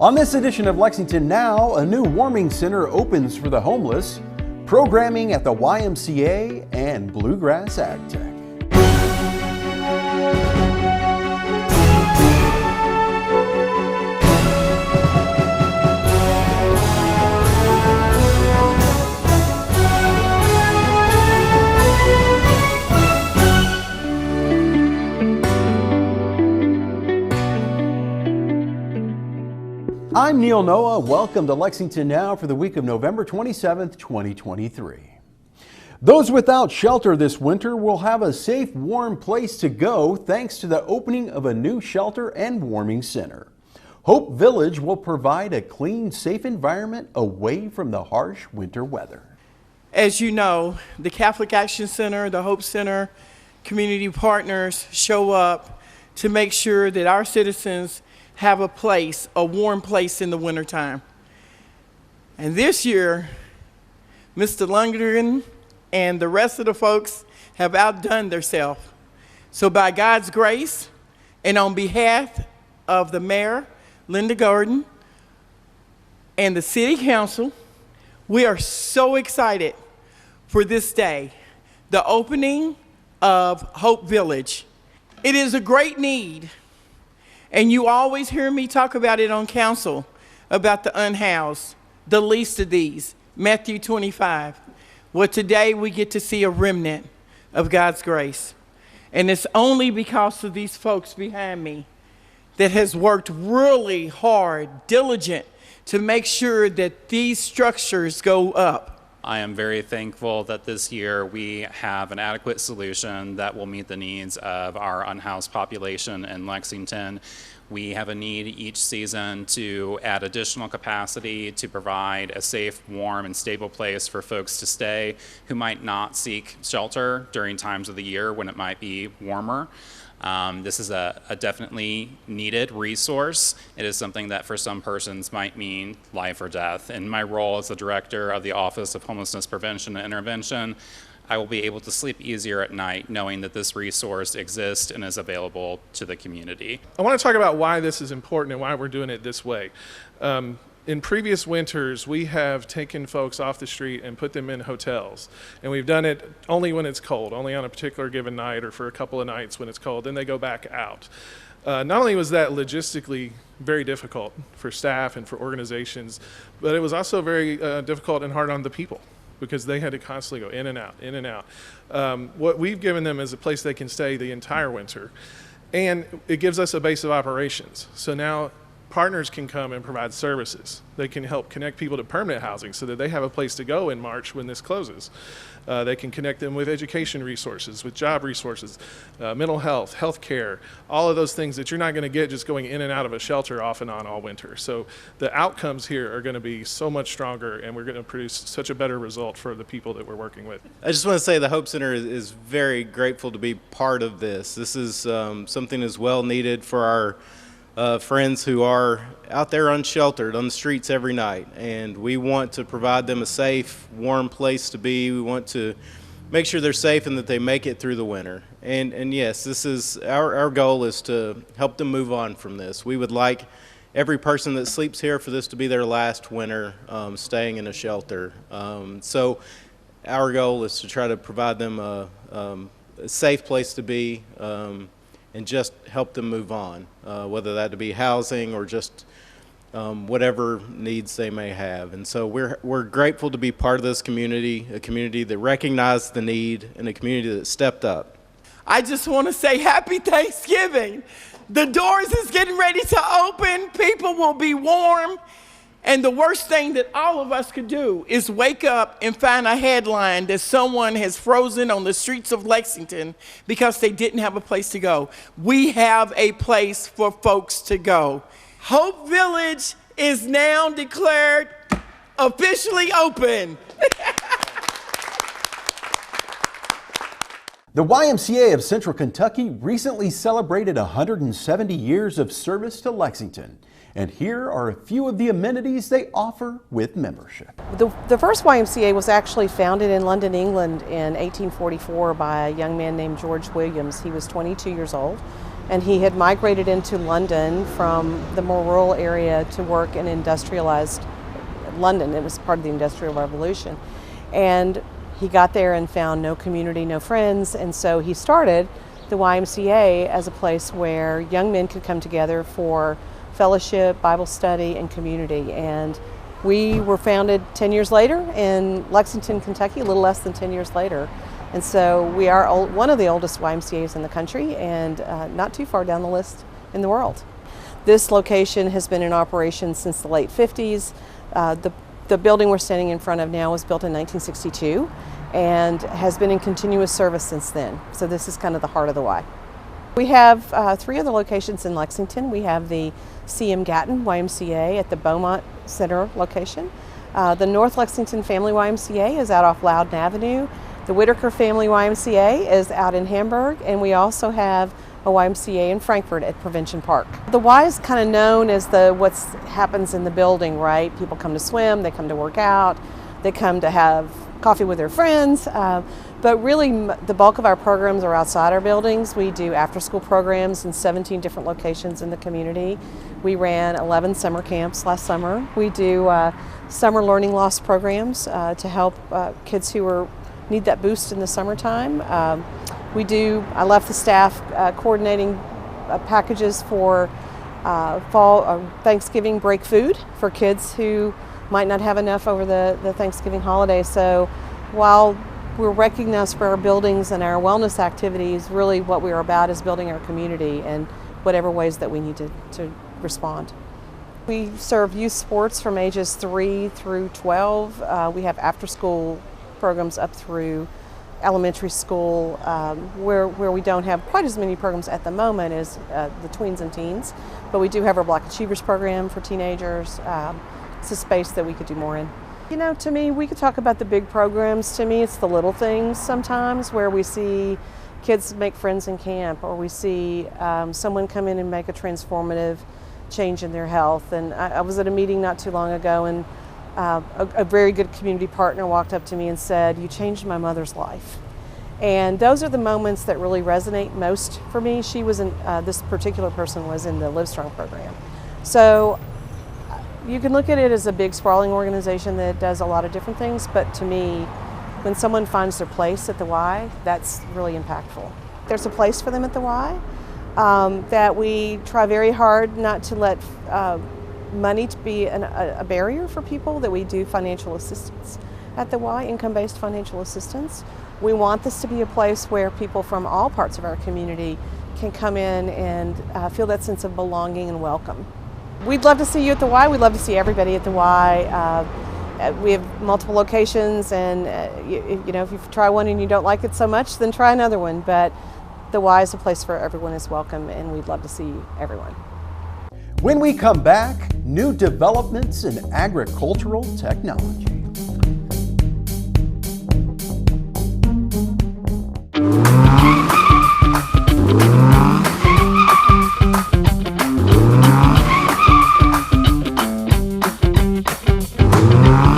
On this edition of Lexington Now, a new warming center opens for the homeless, programming at the YMCA, and Bluegrass Agtech. I'm Neil Noah. Welcome to Lexington Now for the week of November 27th, 2023. Those without shelter this winter will have a safe, warm place to go thanks to the opening of a new shelter and warming center. Hope Village will provide a clean, safe environment away from the harsh winter weather. As you know, the Catholic Action Center, the Hope Center, community partners show up to make sure that our citizens have a place, a warm place in the wintertime. And this year, Mr. Lundgren and the rest of the folks have outdone themselves. So by God's grace, and on behalf of the Mayor, Linda Gordon, and the City Council, we are so excited for this day, the opening of Hope Village. It is a great need. And you always hear me talk about it on council, about the unhoused, the least of these, Matthew 25. Well, today we get to see a remnant of God's grace. And it's only because of these folks behind me that has worked really hard, diligent, to make sure that these structures go up. I am very thankful that this year we have an adequate solution that will meet the needs of our unhoused population in Lexington. We have a need each season to add additional capacity to provide a safe, warm, and stable place for folks to stay who might not seek shelter during times of the year when it might be warmer. This is a definitely needed resource. It is something that for some persons might mean life or death. In my role as the director of the Office of Homelessness Prevention and Intervention, I will be able to sleep easier at night knowing that this resource exists and is available to the community. I want to talk about why this is important and why we're doing it this way. In previous winters, we have taken folks off the street and put them in hotels. And we've done it only when it's cold, only on a particular given night or for a couple of nights when it's cold. Then they go back out. Not only was that logistically very difficult for staff and for organizations, but it was also very difficult and hard on the people because they had to constantly go in and out, in and out. What we've given them is a place they can stay the entire winter. And it gives us a base of operations. So now partners can come and provide services. They can help connect people to permanent housing so that they have a place to go in March when this closes. They can connect them with education resources, with job resources, mental health, health care, all of those things that you're not going to get just going in and out of a shelter off and on all winter. So the outcomes here are going to be so much stronger, and we're going to produce such a better result for the people that we're working with. I just want to say the Hope Center is very grateful to be part of this. This is something that's well needed for our friends who are out there unsheltered on the streets every night, and we want to provide them a safe, warm place to be. We want to make sure they're safe and that they make it through the winter. And yes, this is our goal is to help them move on from this. We would like every person that sleeps here for this to be their last winter staying in a shelter. So our goal is to try to provide them a safe place to be, and just help them move on, whether that be housing or just whatever needs they may have. And so we're grateful to be part of this community, a community that recognized the need and a community that stepped up. I just want to say happy Thanksgiving. The doors is getting ready to open. People will be warm. And the worst thing that all of us could do is wake up and find a headline that someone has frozen on the streets of Lexington because they didn't have a place to go. We have a place for folks to go. Hope Village is now declared officially open. The YMCA of Central Kentucky recently celebrated 170 years of service to Lexington. And here are a few of the amenities they offer with membership. The first YMCA was actually founded in London, England in 1844 by a young man named George Williams. He was 22 years old. and he had migrated into London from the more rural area to work in industrialized London. It was part of the Industrial Revolution. And he got there and found no community, no friends, and so he started the YMCA as a place where young men could come together for fellowship, Bible study, and community. And we were founded 10 years later in Lexington, Kentucky, a little less than 10 years later. And so we are one of the oldest YMCAs in the country and not too far down the list in the world. This location has been in operation since the late 50s. The building we're standing in front of now was built in 1962 and has been in continuous service since then. So this is kind of the heart of the Y. We have 3 other locations in Lexington. We have the C.M. Gatton YMCA at the Beaumont Center location. The North Lexington Family YMCA is out off Loudon Avenue. The Whitaker Family YMCA is out in Hamburg, and we also have a YMCA in Frankfurt at Prevention Park. The Y is kind of known as what happens in the building, right? People come to swim, they come to work out, they come to have coffee with their friends, but really the bulk of our programs are outside our buildings. We do after-school programs in 17 different locations in the community. We ran 11 summer camps last summer. We do summer learning loss programs to help kids who need that boost in the summertime. I left the staff coordinating packages for fall Thanksgiving break food for kids who might not have enough over the Thanksgiving holiday. So while we're recognized for our buildings and our wellness activities, really what we're about is building our community in whatever ways that we need to respond. We serve youth sports from ages 3 through 12. We have after-school programs up through elementary school, where we don't have quite as many programs at the moment as the tweens and teens, but we do have our Black Achievers program for teenagers. It's a space that we could do more in. You know, to me, we could talk about the big programs. To me, it's the little things sometimes where we see kids make friends in camp, or we see someone come in and make a transformative change in their health. And I was at a meeting not too long ago, and a very good community partner walked up to me and said, "You changed my mother's life." And those are the moments that really resonate most for me. She was this particular person was in the Livestrong program. So you can look at it as a big sprawling organization that does a lot of different things, but to me, when someone finds their place at the Y, that's really impactful. There's a place for them at the Y, that we try very hard not to let money to be a barrier for people, that we do financial assistance at the Y, income-based financial assistance. We want this to be a place where people from all parts of our community can come in and feel that sense of belonging and welcome. We'd love to see you at the Y. We'd love to see everybody at the Y. We have multiple locations, and you know, if you try one and you don't like it so much, then try another one. But the Y is a place where everyone is welcome, and we'd love to see everyone. When we come back, new developments in agricultural technology.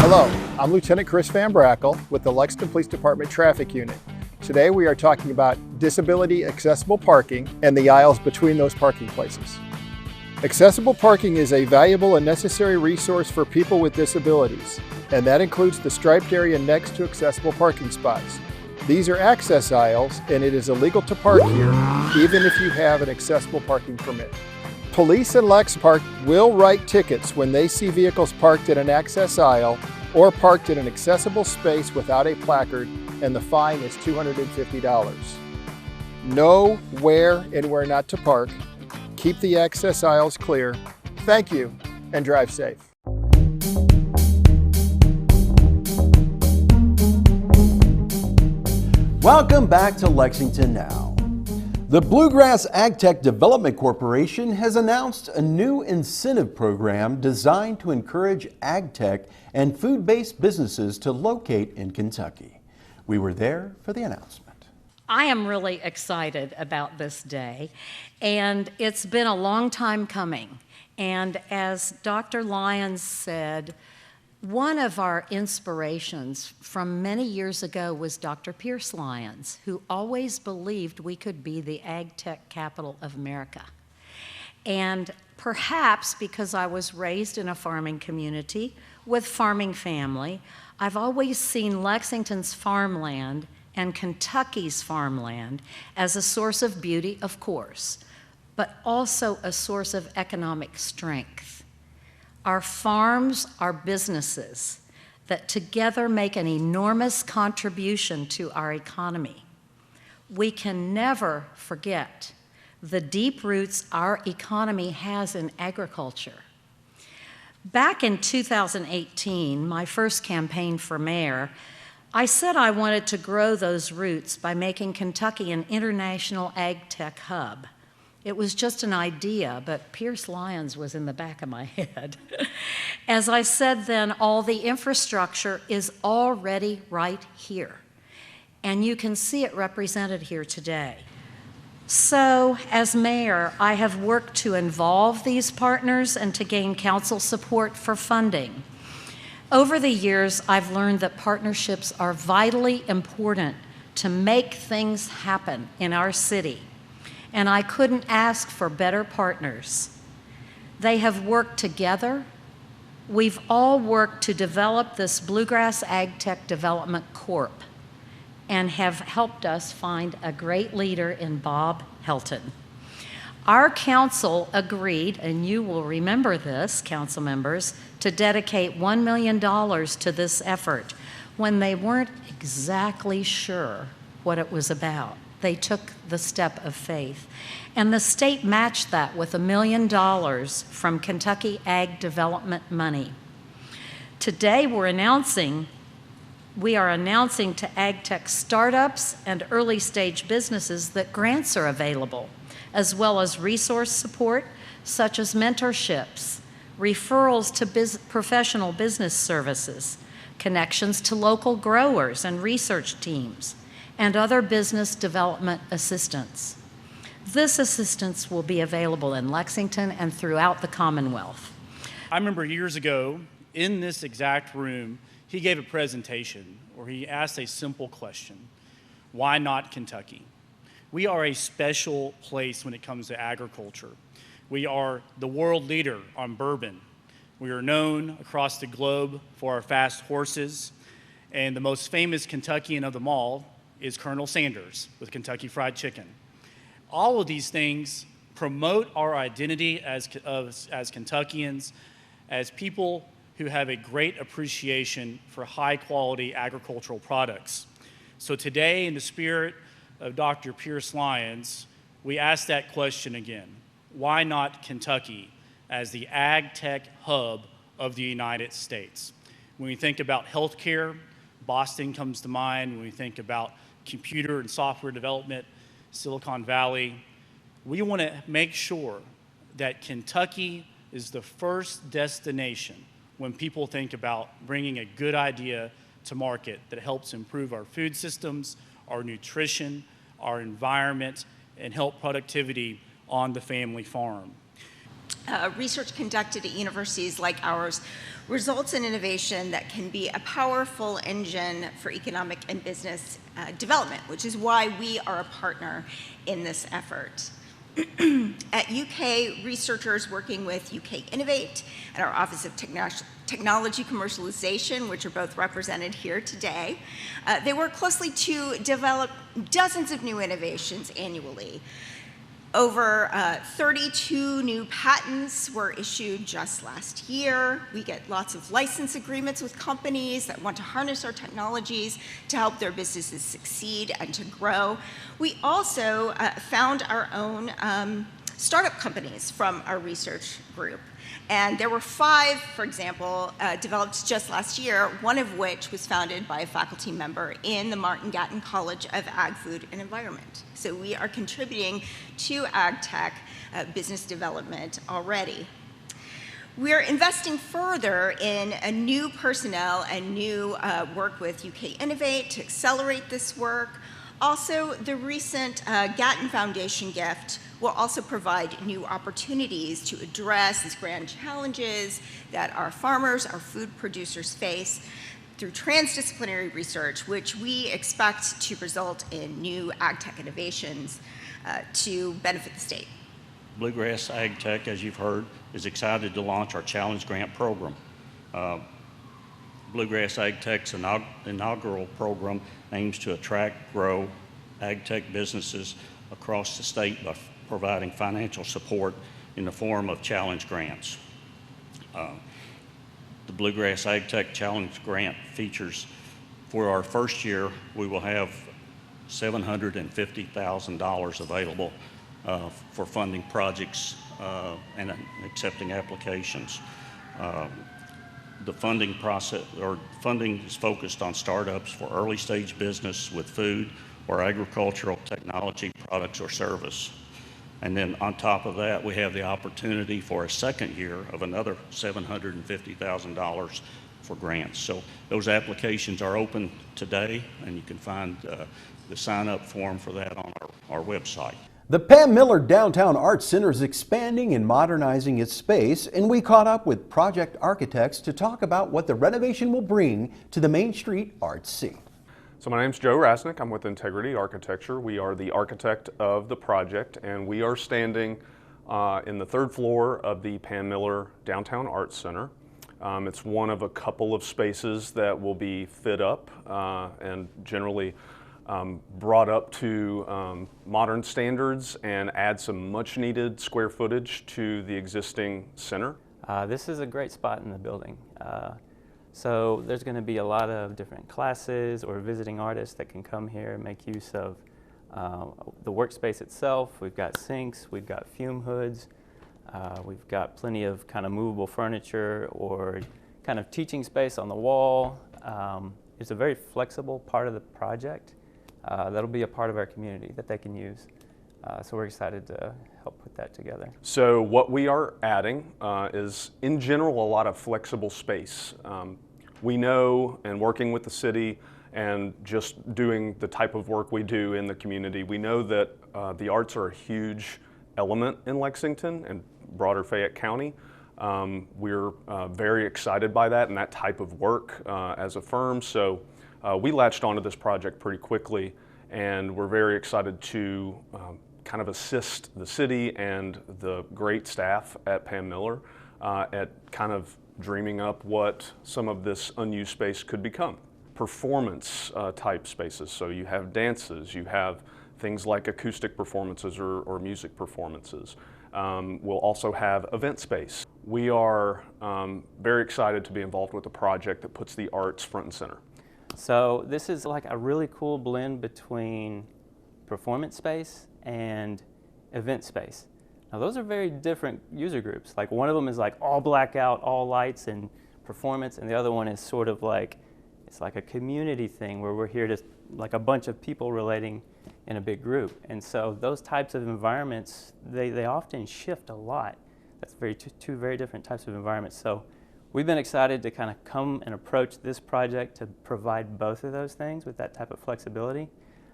Hello, I'm Lieutenant Chris Van Brackle with the Lexington Police Department Traffic Unit. Today we are talking about disability accessible parking and the aisles between those parking places. Accessible parking is a valuable and necessary resource for people with disabilities, and that includes the striped area next to accessible parking spots. These are access aisles, and it is illegal to park here, even if you have an accessible parking permit. Police and LexPark will write tickets when they see vehicles parked in an access aisle or parked in an accessible space without a placard, and the fine is $250. Know where and where not to park. Keep the access aisles clear. Thank you, and drive safe. Welcome back to Lexington Now. The Bluegrass Agtech Development Corporation has announced a new incentive program designed to encourage agtech and food-based businesses to locate in Kentucky. We were there for the announcement. I am really excited about this day, and it's been a long time coming. And as Dr. Lyons said, One of our inspirations from many years ago was Dr. Pierce Lyons, who always believed we could be the ag tech capital of America. And perhaps because I was raised in a farming community with farming family, I've always seen Lexington's farmland and Kentucky's farmland as a source of beauty, of course, but also a source of economic strength. Our farms are businesses that together make an enormous contribution to our economy. We can never forget the deep roots our economy has in agriculture. Back in 2018, my first campaign for mayor, I said I wanted to grow those roots by making Kentucky an international ag tech hub. It was just an idea, but Pierce Lyons was in the back of my head. As I said then, all the infrastructure is already right here, and you can see it represented here today. So, as mayor, I have worked to involve these partners and to gain council support for funding. Over the years, I've learned that partnerships are vitally important to make things happen in our city. And I couldn't ask for better partners. They have worked together. We've all worked to develop this Bluegrass Agtech Development Corp. And have helped us find a great leader in Bob Helton. Our council agreed, and you will remember this, council members, to dedicate $1 million to this effort when they weren't exactly sure what it was about. They took the step of faith. And the state matched that with $1 million from Kentucky Ag Development money. Today we are announcing to ag tech startups and early stage businesses that grants are available, as well as resource support such as mentorships, referrals to professional business services, connections to local growers and research teams, and other business development assistance. This assistance will be available in Lexington and throughout the Commonwealth. I remember years ago, in this exact room, he gave a presentation where he asked a simple question: why not Kentucky? We are a special place when it comes to agriculture. We are the world leader on bourbon. We are known across the globe for our fast horses, and the most famous Kentuckian of them all is Colonel Sanders with Kentucky Fried Chicken. All of these things promote our identity as Kentuckians, as people who have a great appreciation for high-quality agricultural products. So today, in the spirit of Dr. Pierce Lyons, we ask that question again: why not Kentucky as the ag tech hub of the United States? When we think about healthcare, Boston comes to mind. When we think about computer and software development, Silicon Valley. We want to make sure that Kentucky is the first destination when people think about bringing a good idea to market that helps improve our food systems, our nutrition, our environment, and help productivity on the family farm. Research conducted at universities like ours results in innovation that can be a powerful engine for economic and business development, which is why we are a partner in this effort. At UK, researchers working with UK Innovate and our Office of Technology Commercialization, which are both represented here today, they work closely to develop dozens of new innovations annually. Over 32 new patents were issued just last year. We get lots of license agreements with companies that want to harness our technologies to help their businesses succeed and to grow. We also found our own startup companies from our research group. And there were 5, for example, developed just last year, one of which was founded by a faculty member in the Martin Gatton College of Ag, Food, and Environment. So we are contributing to ag tech business development already. We're investing further in a new personnel and new work with UK Innovate to accelerate this work. Also, the recent Gatton Foundation gift will also provide new opportunities to address these grand challenges that our farmers, our food producers face through transdisciplinary research, which we expect to result in new ag-tech innovations to benefit the state. Bluegrass Agtech, as you've heard, is excited to launch our Challenge Grant program. Bluegrass Agtech's inaugural program aims to attract, grow ag-tech businesses across the state by providing financial support in the form of challenge grants. The Bluegrass Agtech Challenge Grant features, for our first year, we will have $750,000 available for funding projects and accepting applications. The funding process, or funding, is focused on startups for early stage business with food or agricultural technology products or service. And then on top of that, we have the opportunity for a second year of another $750,000 for grants. So those applications are open today, and you can find the sign-up form for that on our website. The Pam Miller Downtown Arts Center is expanding and modernizing its space, and we caught up with project architects to talk about what the renovation will bring to the Main Street Arts scene. So my name's Joe Rasnick. I'm with Integrity Architecture. We are the architect of the project, and we are standing in the third floor of the Pam Miller Downtown Arts Center. It's one of a couple of spaces that will be fit up and generally brought up to modern standards and add some much needed square footage to the existing center. This is a great spot in the building. So there's going to be a lot of different classes or visiting artists that can come here and make use of the workspace itself. We've got sinks, we've got fume hoods, we've got plenty of kind of movable furniture or kind of teaching space on the wall. It's a very flexible part of the project. That'll be a part of our community that they can use. So we're excited to help put that together. So what we are adding is, in general, a lot of flexible space. We know, and working with the city and just doing the type of work we do in the community, we know that the arts are a huge element in Lexington and broader Fayette County. We're very excited by that and that type of work as a firm. So we latched onto this project pretty quickly, and we're very excited to kind of assist the city and the great staff at Pam Miller at kind of dreaming up what some of this unused space could become. Performance type spaces, so you have dances, you have things like acoustic performances or music performances. We'll also have event space. We are very excited to be involved with a project that puts the arts front and center. So this is like a really cool blend between performance space and event space. Now those are very different user groups. Like one of them is like all blackout, all lights and performance, and the other one is sort of like, it's like a community thing where we're here to, like a bunch of people relating in a big group. And so those types of environments, they often shift a lot. That's two very different types of environments. So we've been excited to kind of come and approach this project to provide both of those things with that type of flexibility.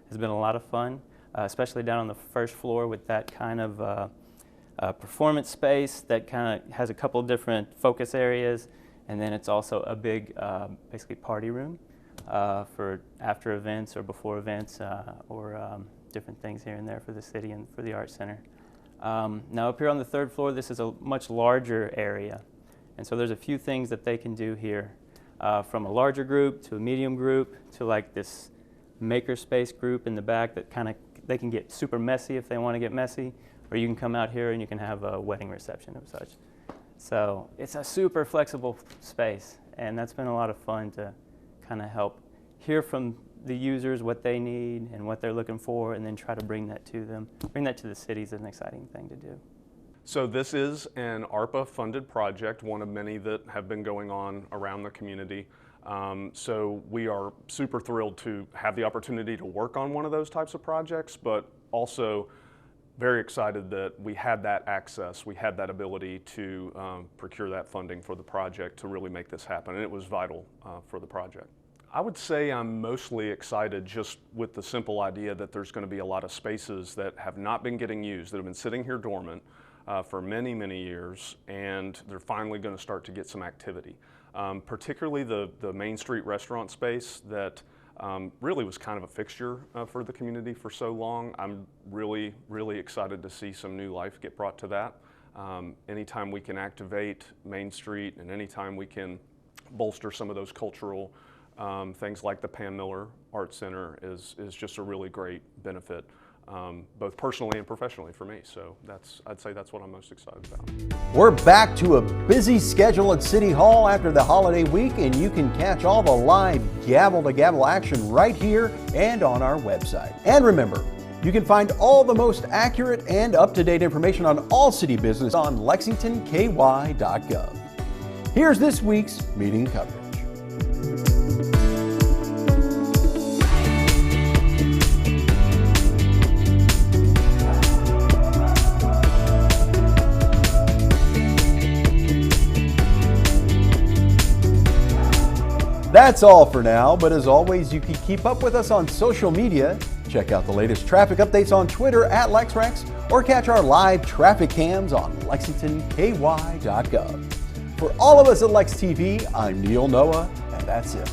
It's been a lot of fun, especially down on the first floor with that kind of performance space that kind of has a couple different focus areas, and then it's also a big, basically party room for after events or before events or different things here and there for the city and for the Arts Center. Now up here on the third floor, this is a much larger area. And so there's a few things that they can do here, from a larger group to a medium group to like this makerspace group in the back that kind of, they can get super messy if they want to get messy, or you can come out here and you can have a wedding reception and such. So it's a super flexible space, and that's been a lot of fun to kind of help hear from the users what they need and what they're looking for, and then try to bring that to them. Bring that to the city is an exciting thing to do. So this is an ARPA-funded project, one of many that have been going on around the community. So we are super thrilled to have the opportunity to work on one of those types of projects, but also very excited that we had that access, we had that ability to procure that funding for the project to really make this happen, and it was vital for the project. I would say I'm mostly excited just with the simple idea that there's going to be a lot of spaces that have not been getting used, that have been sitting here dormant for many, many years, and they're finally going to start to get some activity. Particularly the Main Street restaurant space that really was kind of a fixture for the community for so long. I'm really, really excited to see some new life get brought to that. Anytime we can activate Main Street and anytime we can bolster some of those cultural things like the Pam Miller Art Center is just a really great benefit, both personally and professionally for me. So I'd say that's what I'm most excited about. We're back to a busy schedule at City Hall after the holiday week, and you can catch all the live gavel-to-gavel action right here and on our website. And remember, you can find all the most accurate and up-to-date information on all city business on lexingtonky.gov. Here's this week's meeting coverage. That's all for now, but as always, you can keep up with us on social media. Check out the latest traffic updates on Twitter at LexRex, or catch our live traffic cams on lexingtonky.gov. For all of us at Lex TV, I'm Neil Noah, and that's it.